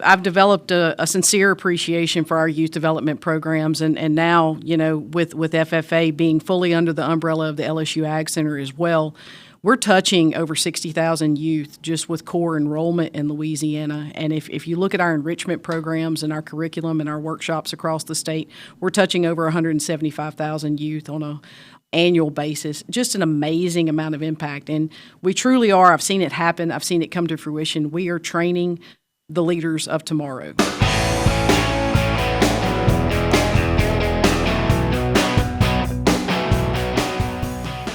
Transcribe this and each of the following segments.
I've developed a sincere appreciation for our youth development programs, and now, with FFA being fully under the umbrella of the LSU AgCenter as well, we're touching over 60,000 youth just with core enrollment in Louisiana. And if you look at our enrichment programs and our curriculum and our workshops across the state, we're touching over 175,000 youth on a annual basis. Just an amazing amount of impact. And we truly are. I've seen it happen. I've seen it come to fruition. We are training the leaders of tomorrow.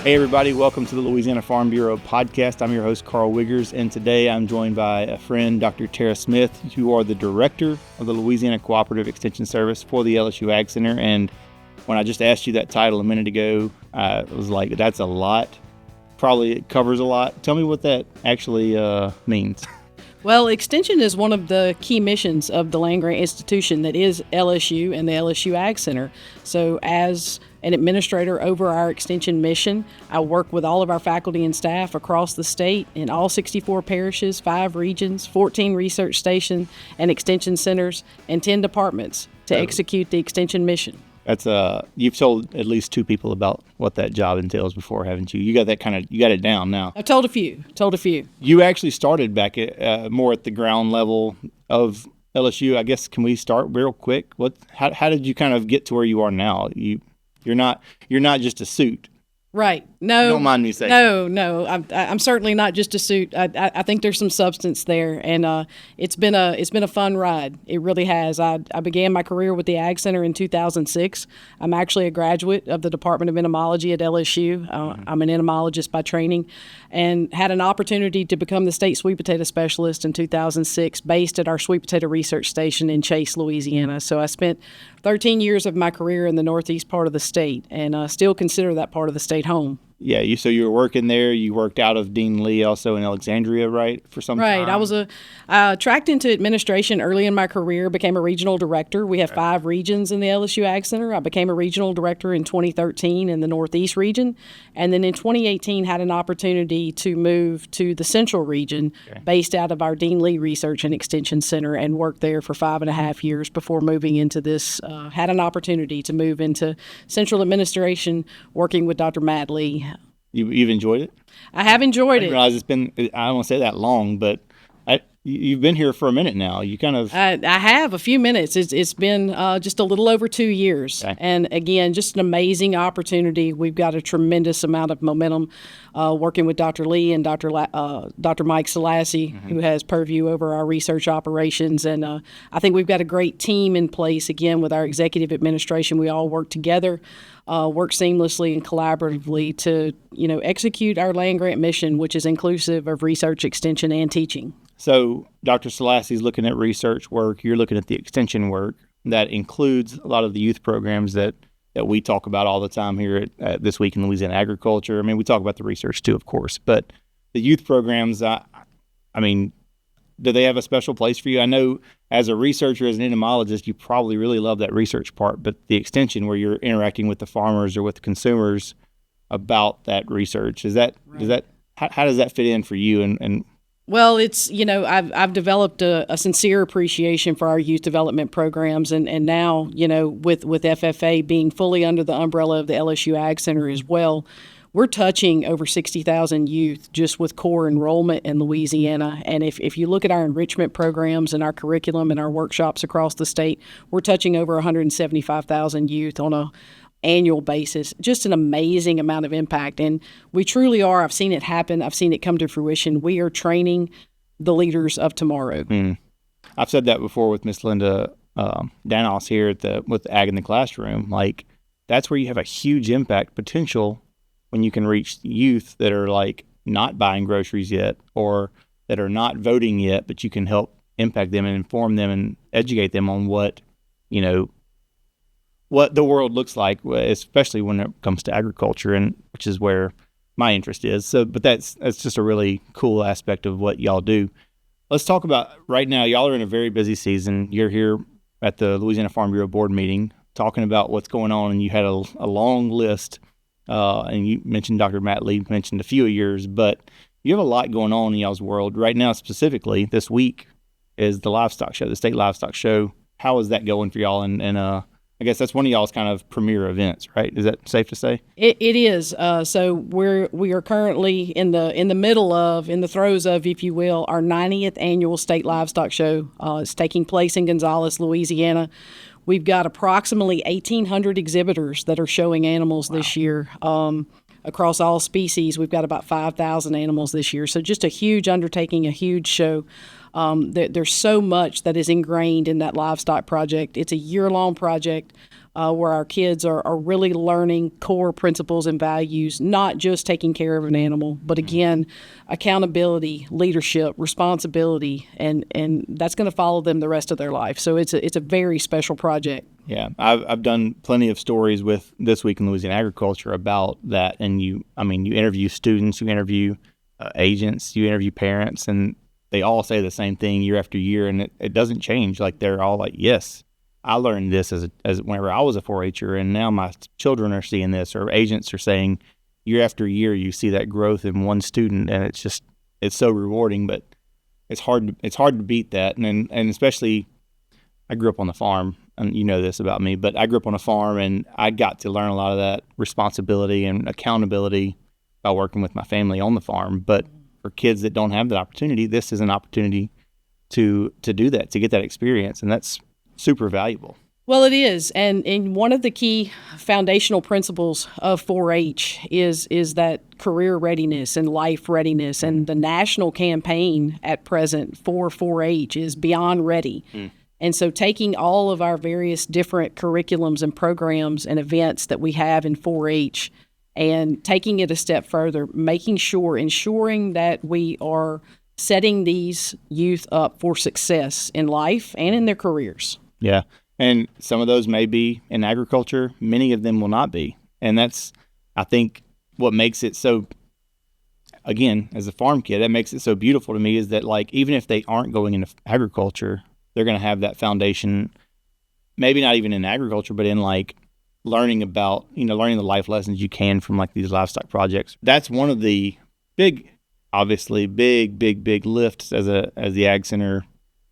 Hey everybody, welcome to the Louisiana Farm Bureau podcast. I'm your host, Karl Wiggers, and today I'm joined by a friend, Dr. Tara Smith. You are the director of the Louisiana Cooperative Extension Service for the LSU AgCenter, and when I just asked you that title a minute ago, I was like, that's a lot. Probably it covers a lot. Tell me what that actually means. Well, Extension is one of the key missions of the land-grant institution that is LSU and the LSU AgCenter. So as an administrator over our Extension mission, I work with all of our faculty and staff across the state in all 64 parishes, 5 regions, 14 research stations and Extension centers, and 10 departments to execute the Extension mission. That's you've told at least 2 people about what that job entails before, haven't you? You got you got it down now. I've told a few. You actually started back at more at the ground level of LSU. I guess, can we start real quick? How did you kind of get to where you are now? You're not just a suit. Right. No. Don't mind me saying. No. I'm certainly not just a suit. I think there's some substance there, and it's been a fun ride. It really has. I began my career with the AgCenter in 2006. I'm actually a graduate of the Department of Entomology at LSU. I'm an entomologist by training, and had an opportunity to become the state sweet potato specialist in 2006, based at our sweet potato research station in Chase, Louisiana. So I spent 13 years of my career in the northeast part of the state, and still consider that part of the state home. Yeah, so you were working there. You worked out of Dean Lee, also in Alexandria, right, for some time? Right. I tracked into administration early in my career, became a regional director. We have 5 regions in the LSU AgCenter. I became a regional director in 2013 in the Northeast region, and then in 2018 had an opportunity to move to the Central region, based out of our Dean Lee Research and Extension Center, and worked there for 5.5 years before moving into this. Had an opportunity to move into Central administration, working with Dr. Matt Lee. You've enjoyed it? I have enjoyed it. I realize it's been, I don't want to say that long, but you've been here for a minute now. You kind of... I have a few minutes. It's been just a little over 2 years. Okay. And again, just an amazing opportunity. We've got a tremendous amount of momentum working with Dr. Lee and Dr. Mike Selassie, who has purview over our research operations. And I think we've got a great team in place, again, with our executive administration. We all work together, work seamlessly and collaboratively to, execute our land-grant mission, which is inclusive of research, extension, and teaching. So Dr. Selassie's looking at research work. You're looking at the extension work. That includes a lot of the youth programs that we talk about all the time here at This Week in Louisiana Agriculture. I mean, we talk about the research too, of course. But the youth programs, I mean, do they have a special place for you? I know as a researcher, as an entomologist, you probably really love that research part. But the extension where you're interacting with the farmers or with the consumers about that research, how does that fit in for you? And Well, it's, I've developed a sincere appreciation for our youth development programs, and now, with FFA being fully under the umbrella of the LSU AgCenter as well, we're touching over 60,000 youth just with core enrollment in Louisiana. And if you look at our enrichment programs and our curriculum and our workshops across the state, we're touching over 175,000 youth on a annual basis. Just an amazing amount of impact. And we truly are. I've seen it happen. I've seen it come to fruition. We are training the leaders of tomorrow. I've said that before with Miss Linda Danos here with Ag in the Classroom. Like, that's where you have a huge impact potential when you can reach youth that are like not buying groceries yet or that are not voting yet, but you can help impact them and inform them and educate them on what the world looks like, especially when it comes to agriculture, and which is where my interest is. So, but that's just a really cool aspect of what y'all do. Let's talk about right now. Y'all are in a very busy season. You're here at the Louisiana Farm Bureau board meeting talking about what's going on, and you had a long list. And you mentioned Dr. Matt Lee mentioned a few of yours, but you have a lot going on in y'all's world right now. Specifically this week, is the livestock show, the state livestock show. How is that going for y'all? And I guess that's one of y'all's kind of premier events, right? Is that safe to say? It is. So we are currently in the throes of, if you will, our 90th annual state livestock show. It's taking place in Gonzales, Louisiana. We've got approximately 1,800 exhibitors that are showing animals this year. Across all species, we've got about 5,000 animals this year. So just a huge undertaking, a huge show. There's so much that is ingrained in that livestock project. It's a year-long project where our kids are really learning core principles and values, not just taking care of an animal, but again, accountability, leadership, responsibility, and that's going to follow them the rest of their life. So it's a very special project. Yeah, I've done plenty of stories with This Week in Louisiana Agriculture about that, and you interview students, you interview agents, you interview parents, and they all say the same thing year after year, and it doesn't change. Like, they're all like, yes, I learned this as whenever I was a 4-H'er, and now my children are seeing this, or agents are saying year after year you see that growth in one student, and it's so rewarding. But it's hard to beat that, and especially I grew up on the farm, and you know this about me, but I grew up on a farm, and I got to learn a lot of that responsibility and accountability by working with my family on the farm. But for kids that don't have that opportunity, this is an opportunity to do that, to get that experience, and that's super valuable. Well, it is, and one of the key foundational principles of 4-H is that career readiness and life readiness, and the national campaign at present for 4-H is Beyond Ready. And so taking all of our various different curriculums and programs and events that we have in 4-H and taking it a step further, ensuring that we are setting these youth up for success in life and in their careers. Yeah. And some of those may be in agriculture. Many of them will not be. And that's, I think, what makes it so, again, as a farm kid, that makes it so beautiful to me is that, like, even if they aren't going into agriculture, they're going to have that foundation, maybe not even in agriculture, but in, like, learning the life lessons you can from, like, these livestock projects. That's one of the big lifts as the AgCenter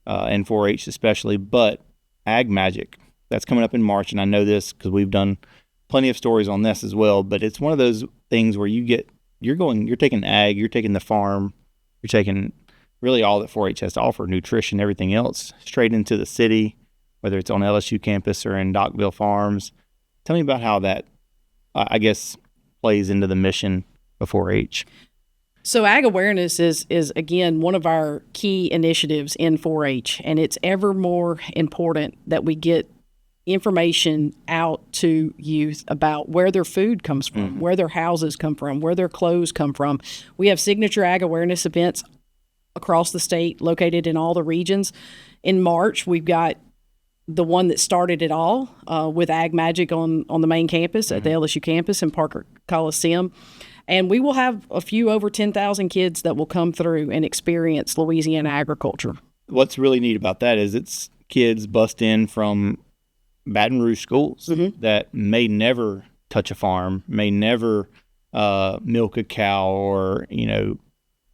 and 4-H especially, but Ag Magic, that's coming up in March, and I know this because we've done plenty of stories on this as well. But it's one of those things where you're taking ag, you're taking the farm, you're taking really all that 4-H has to offer, nutrition, everything else, straight into the city, whether it's on LSU campus or in Dockville Farms. Tell me about how that, I guess, plays into the mission of 4-H. So ag awareness is again one of our key initiatives in 4-H, and it's ever more important that we get information out to youth about where their food comes from, where their houses come from, where their clothes come from. We have signature ag awareness events across the state, located in all the regions. In March, we've got the one that started it all with Ag Magic on the main campus at the LSU campus in Parker Coliseum. And we will have a few over 10,000 kids that will come through and experience Louisiana agriculture. What's really neat about that is it's kids bust in from Baton Rouge schools that may never touch a farm, may never milk a cow or,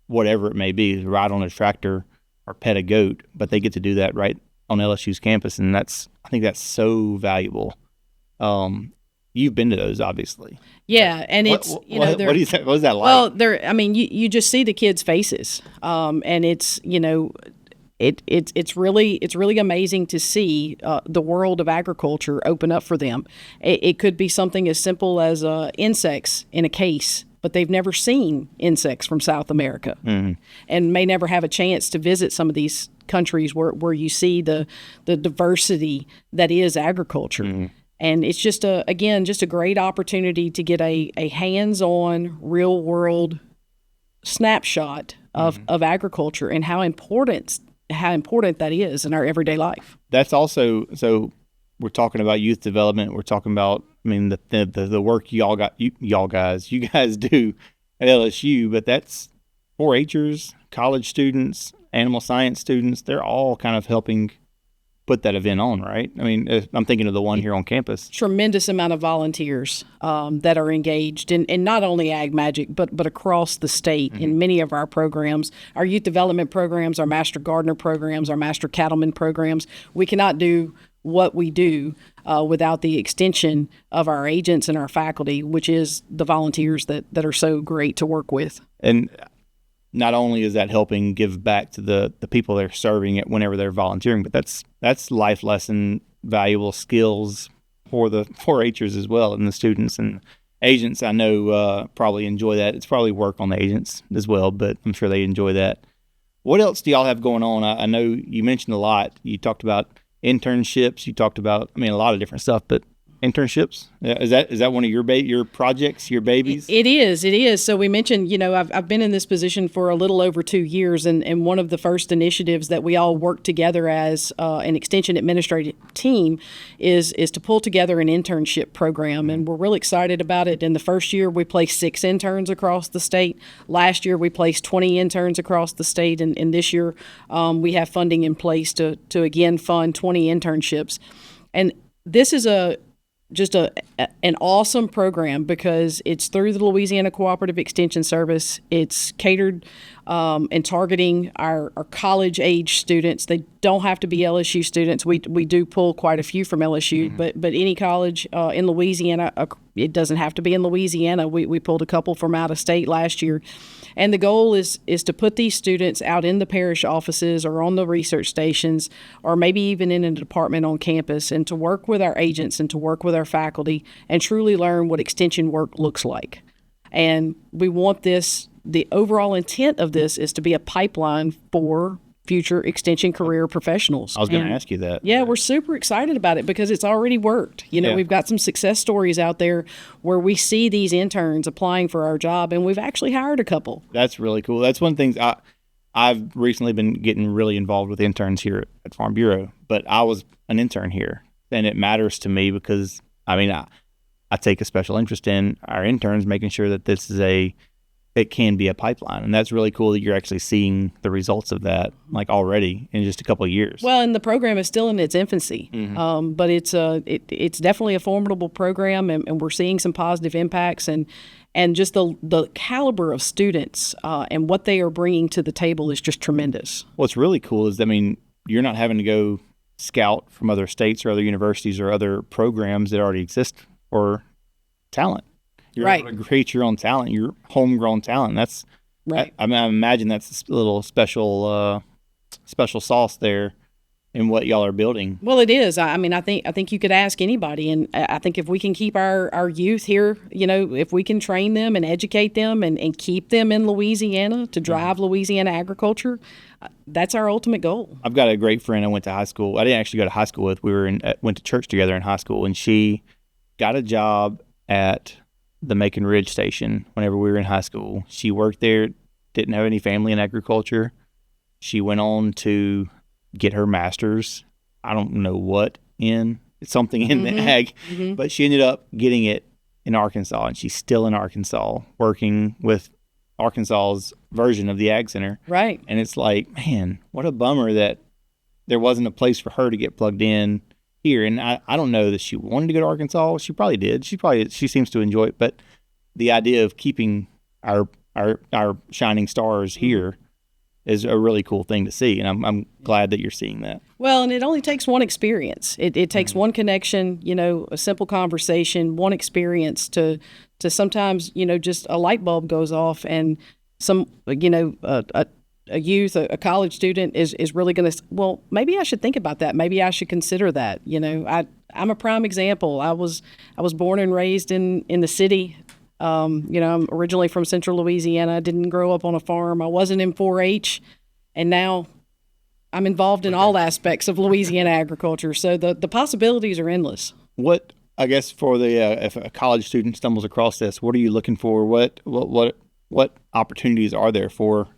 whatever it may be, ride on a tractor or pet a goat, but they get to do that right on LSU's campus. And I think that's so valuable. You've been to those, obviously. Yeah, and it's what is that? What is that like? Well, you just see the kids' faces, and it's it's really amazing to see the world of agriculture open up for them. It could be something as simple as insects in a case, but they've never seen insects from South America, and may never have a chance to visit some of these countries where you see the diversity that is agriculture. And it's just a great opportunity to get a hands-on, real-world snapshot of agriculture and how important that is in our everyday life. That's also, so we're talking about youth development. We're talking about, the work you guys do at LSU, but that's 4-H'ers, college students, animal science students. They're all kind of helping put that event on, right? I mean, I'm thinking of the one here on campus. Tremendous amount of volunteers that are engaged in not only Ag Magic, but across the state in many of our programs, our youth development programs, our Master Gardener programs, our Master Cattleman programs. We cannot do what we do without the extension of our agents and our faculty, which is the volunteers that are so great to work with. And not only is that helping give back to the people they're serving it whenever they're volunteering, but that's life lesson, valuable skills for the 4-Hers as well, and the students and agents. I know probably enjoy that. It's probably work on the agents as well, but I'm sure they enjoy that. What else do y'all have going on? I know you mentioned a lot. You talked about internships. You talked about, a lot of different stuff, but internships, is that one of your projects, your babies? It is. So we mentioned, I've been in this position for a little over 2 years, and one of the first initiatives that we all work together as an extension administrative team is to pull together an internship program, and we're really excited about it. In the first year, we placed 6 interns across the state. Last year, we placed 20 interns across the state, and this year we have funding in place to again fund 20 internships. And this is an awesome program because it's through the Louisiana Cooperative Extension Service. It's catered and targeting our college age students. They don't have to be LSU students. We do pull quite a few from LSU, but any college in Louisiana, it doesn't have to be in Louisiana. We pulled a couple from out of state last year. And the goal is to put these students out in the parish offices or on the research stations or maybe even in a department on campus, and to work with our agents and to work with our faculty and truly learn what extension work looks like. And we want the overall intent of this is to be a pipeline for future extension career professionals. I was going to ask you that. Yeah, we're super excited about it because it's already worked. We've got some success stories out there where we see these interns applying for our job, and we've actually hired a couple. That's really cool. That's one of the things I've recently been getting really involved with interns here at Farm Bureau, but I was an intern here, and it matters to me because, I take a special interest in our interns, making sure that it can be a pipeline. And that's really cool that you're actually seeing the results of that already in just a couple of years. Well, and the program is still in its infancy, but it's definitely a formidable program, and we're seeing some positive impacts, and just the caliber of students and what they are bringing to the table is just tremendous. What's really cool is, you're not having to go scout from other states or other universities or other programs that already exist for talent. You're able to create your own talent, your homegrown talent. That's right. I imagine that's a little special sauce there in what y'all are building. Well, it is. I think you could ask anybody, and I think if we can keep our youth here, if we can train them and educate them and keep them in Louisiana to drive Louisiana agriculture, that's our ultimate goal. I've got a great friend I went to high school. I didn't actually go to high school with. We went to church together in high school, and she got a job at the Macon Ridge station whenever we were in high school. She worked there, didn't have any family in agriculture. She went on to get her master's. I don't know what something in the ag, but she ended up getting it in Arkansas, and she's still in Arkansas working with Arkansas's version of the AgCenter. Right. And it's like, man, what a bummer that there wasn't a place for her to get plugged in here. And I don't know that she wanted to go to Arkansas. She probably did. She seems to enjoy it. But the idea of keeping our shining stars here is a really cool thing to see. And I'm glad that you're seeing that. Well, and it only takes one experience. It takes one connection, a simple conversation, one experience to sometimes, just a light bulb goes off, and some, a youth, a college student is really going to, well, maybe I should think about that. Maybe I should consider that. I'm a prime example. I was born and raised in the city. I'm originally from Central Louisiana. I didn't grow up on a farm. I wasn't in 4-H, and now I'm involved in all aspects of Louisiana agriculture. So the possibilities are endless. What, I guess, for if a college student stumbles across this, what are you looking for? What opportunities are there for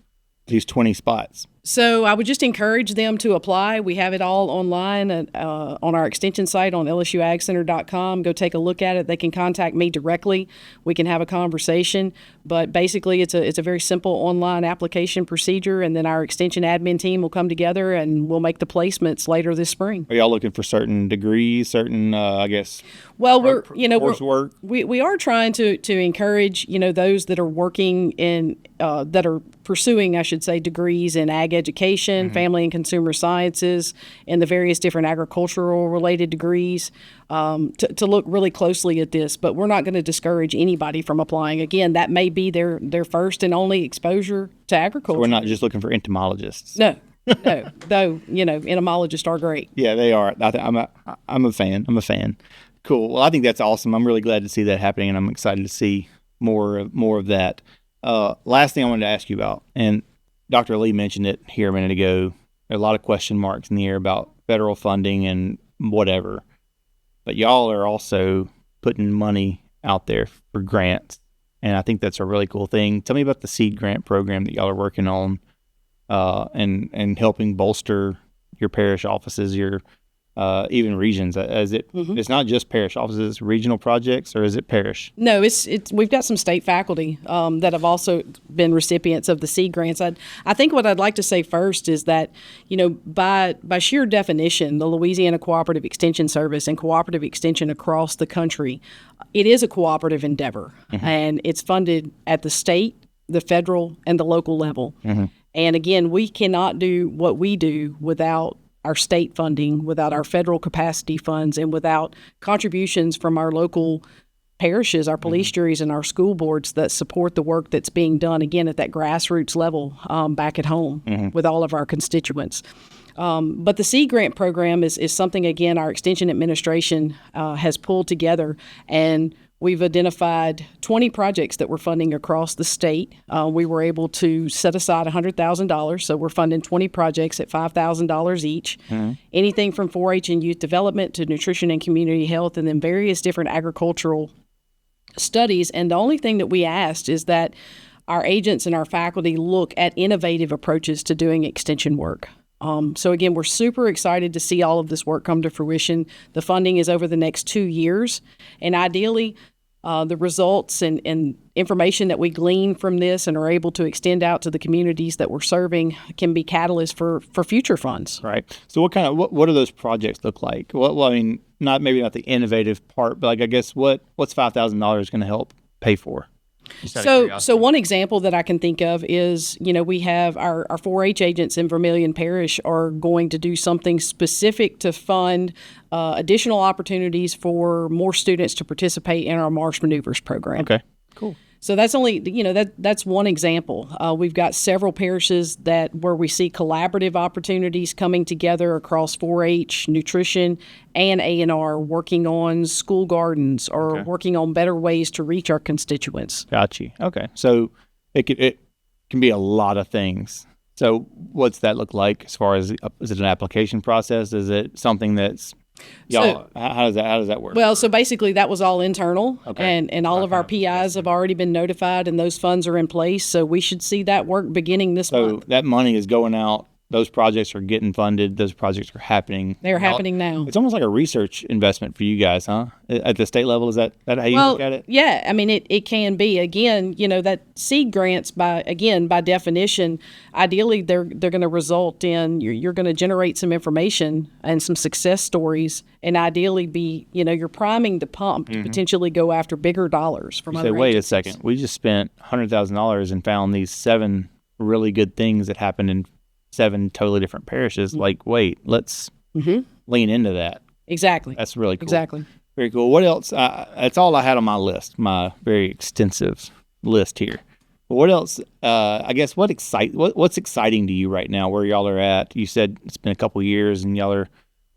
these 20 spots? So I would just encourage them to apply. We have it all online on our extension site on LSUAgCenter.com. Go take a look at it. They can contact me directly. We can have a conversation. But basically, it's a very simple online application procedure, and then our extension admin team will come together and we'll make the placements later this spring. Are y'all looking for certain degrees, certain, I guess, well, coursework? We are trying to encourage, those that are working in that are pursuing, I should say, degrees in ag education, family and consumer sciences, and the various different agricultural related degrees to look really closely at this. But we're not going to discourage anybody from applying. Again, that may be their first and only exposure to agriculture. So we're not just looking for entomologists. No. No, though, entomologists are great. Yeah, they are. I'm a fan. Cool. Well, I think that's awesome. I'm really glad to see that happening, and I'm excited to see more of that. Last thing I wanted to ask you about, and Dr. Lee mentioned it here a minute ago, there are a lot of question marks in the air about federal funding and whatever, but y'all are also putting money out there for grants, and I think that's a really cool thing. Tell me about the seed grant program that y'all are working on and helping bolster your parish offices, your even regions. It's not just parish offices, it's regional projects, or is it parish? No, it's we've got some state faculty that have also been recipients of the seed grants. I think what I'd like to say first is that, by sheer definition, the Louisiana Cooperative Extension Service and cooperative extension across the country, it is a cooperative endeavor, and it's funded at the state, the federal, and the local level. And again, we cannot do what we do without our state funding, without our federal capacity funds, and without contributions from our local parishes, our police juries, and our school boards that support the work that's being done, again, at that grassroots level back at home with all of our constituents. But the Seed Grant program is something, again, our Extension Administration has pulled together, and we've identified 20 projects that we're funding across the state. We were able to set aside $100,000, so we're funding 20 projects at $5,000 each. Anything from 4-H and youth development to nutrition and community health, and then various different agricultural studies. And the only thing that we asked is that our agents and our faculty look at innovative approaches to doing extension work. So again, we're super excited to see all of this work come to fruition. The funding is over the next 2 years, and ideally, the results and information that we glean from this and are able to extend out to the communities that we're serving can be catalysts for future funds. Right. So what do those projects look like? Well, I mean, maybe not the innovative part, but I guess what's $5,000 going to help pay for? So one example that I can think of is, we have our 4-H agents in Vermilion Parish are going to do something specific to fund additional opportunities for more students to participate in our Marsh Maneuvers program. Okay, cool. So that's only, that's one example. We've got several parishes where we see collaborative opportunities coming together across 4-H, nutrition, and A&R, working on school gardens or working on better ways to reach our constituents. Got you. Okay. So it can be a lot of things. So what's that look like as far as, is it an application process? Is it something that's, how does that work? Well, so basically that was all internal, and all of our PIs have already been notified, and those funds are in place. So we should see that work beginning this month. So that money is going out. Those projects are getting funded. Those projects are happening. They're happening now. It's almost like a research investment for you guys, huh? At the state level, is that how you look at it? Yeah, I mean, it can be. Again, that seed grants, by definition, ideally they're going to result in you're going to generate some information and some success stories, and ideally be you're priming the pump to potentially go after bigger dollars from other wait agencies. a second, we just spent $100,000 and found these 7 really good things that happened in 7 totally different parishes. Like, wait, let's lean into that. Exactly. That's really cool. Exactly. Very cool. What else? That's all I had on my list, my very extensive list here. But what else? I guess what's exciting to you right now, where y'all are at? You said it's been a couple years, and y'all are,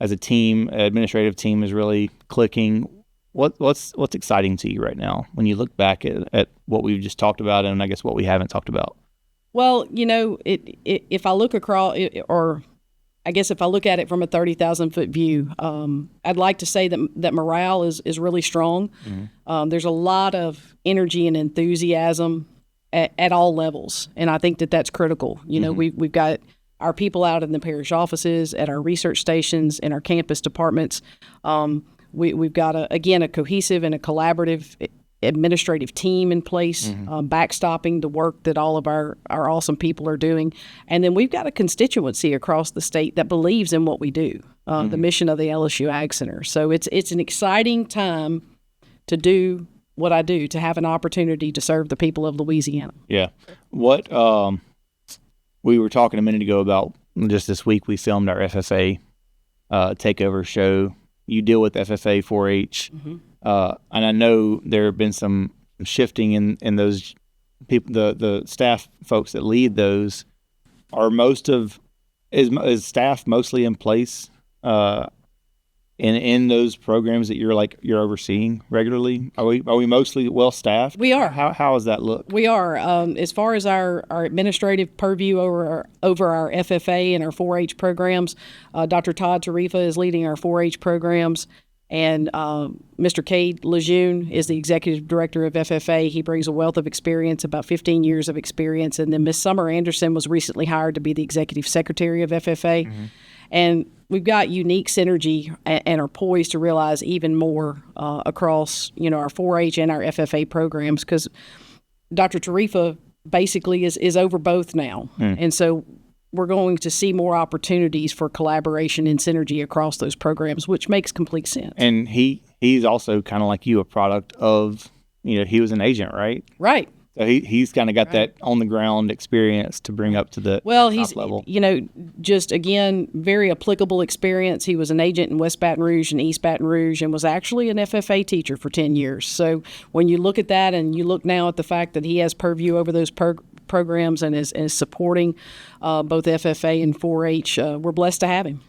as a team, administrative team is really clicking. What's exciting to you right now when you look back at what we've just talked about, and I guess what we haven't talked about? Well, if I look across, or I guess if I look at it from a 30,000-foot view, I'd like to say that morale is really strong. There's a lot of energy and enthusiasm at all levels, and I think that's critical. We've got our people out in the parish offices, at our research stations, in our campus departments. We've got, a cohesive and a collaborative administrative team in place, backstopping the work that all of our awesome people are doing. And then we've got a constituency across the state that believes in what we do, the mission of the LSU AgCenter. So it's an exciting time to do what I do, to have an opportunity to serve the people of Louisiana. Yeah. What we were talking a minute ago about, just this week we filmed our FFA takeover show. You deal with FFA 4-H, and I know there have been some shifting in those people, the staff folks that lead those. Is staff mostly in place in those programs that you're overseeing regularly? Are we mostly well staffed? We are. How does that look? We are. As far as our administrative purview over our FFA and our 4-H programs, Dr. Todd Tarifa is leading our 4-H programs, and Mr. Cade Lejeune is the executive director of FFA. He brings a wealth of experience, about 15 years of experience, and then Miss Summer Anderson was recently hired to be the executive secretary of FFA. And we've got unique synergy and are poised to realize even more across, our 4-H and our FFA programs, because Dr. Tarifa basically is over both now. And so we're going to see more opportunities for collaboration and synergy across those programs, which makes complete sense. And he's also kind of like you, a product of, he was an agent, right? Right. So he's kind of got that on the ground experience to bring up to the top level. Just again, very applicable experience. He was an agent in West Baton Rouge and East Baton Rouge, and was actually an FFA teacher for 10 years. So when you look at that, and you look now at the fact that he has purview over those programs and is supporting both FFA and 4-H, we're blessed to have him.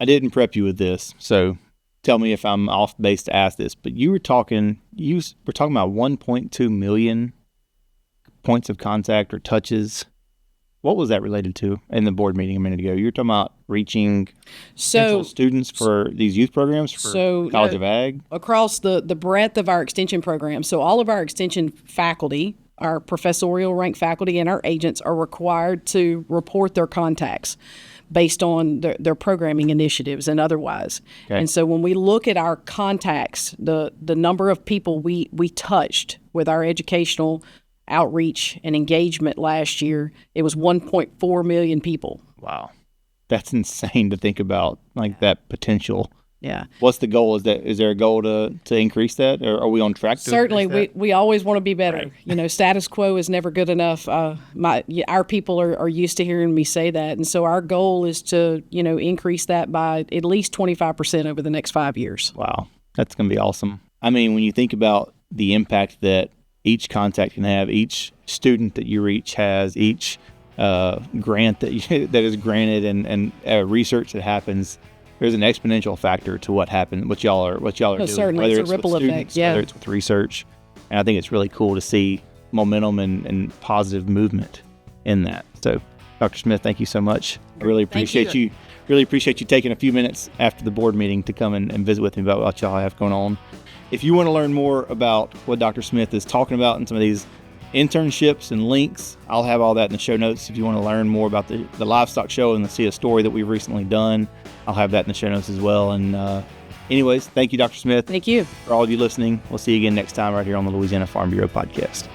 I didn't prep you with this, so tell me if I'm off base to ask this, but you were talking about 1.2 million points of contact or touches. What was that related to in the board meeting a minute ago? You were talking about reaching potential students for these youth programs for College of Ag? Across the breadth of our extension program. So all of our extension faculty, our professorial rank faculty, and our agents are required to report their contacts based on their programming initiatives and otherwise. Okay. And so when we look at our contacts, the number of people we touched with our educational outreach and engagement last year, it was 1.4 million people. Wow. That's insane to think about, that potential. Yeah. What's the goal? Is there a goal to increase that, or are we on track to Certainly, increase that? we always want to be better. Right. Status quo is never good enough. Our people are used to hearing me say that, and so our goal is to increase that by at least 25% over the next 5 years. Wow, that's going to be awesome. I mean, when you think about the impact that each contact can have, each student that you reach has, each grant that is granted, and research that happens, there's an exponential factor to what y'all are doing. Certainly, whether it's a ripple effect. Whether it's with research, and I think it's really cool to see momentum and positive movement in that. So, Dr. Smith, thank you so much. I really appreciate you. Really appreciate you taking a few minutes after the board meeting to come and visit with me about what y'all have going on. If you want to learn more about what Dr. Smith is talking about and some of these internships and links, I'll have all that in the show notes. If you want to learn more about the livestock show and see a story that we've recently done, I'll have that in the show notes as well. And anyways, thank you, Dr. Smith. Thank you. For all of you listening, we'll see you again next time right here on the Louisiana Farm Bureau podcast.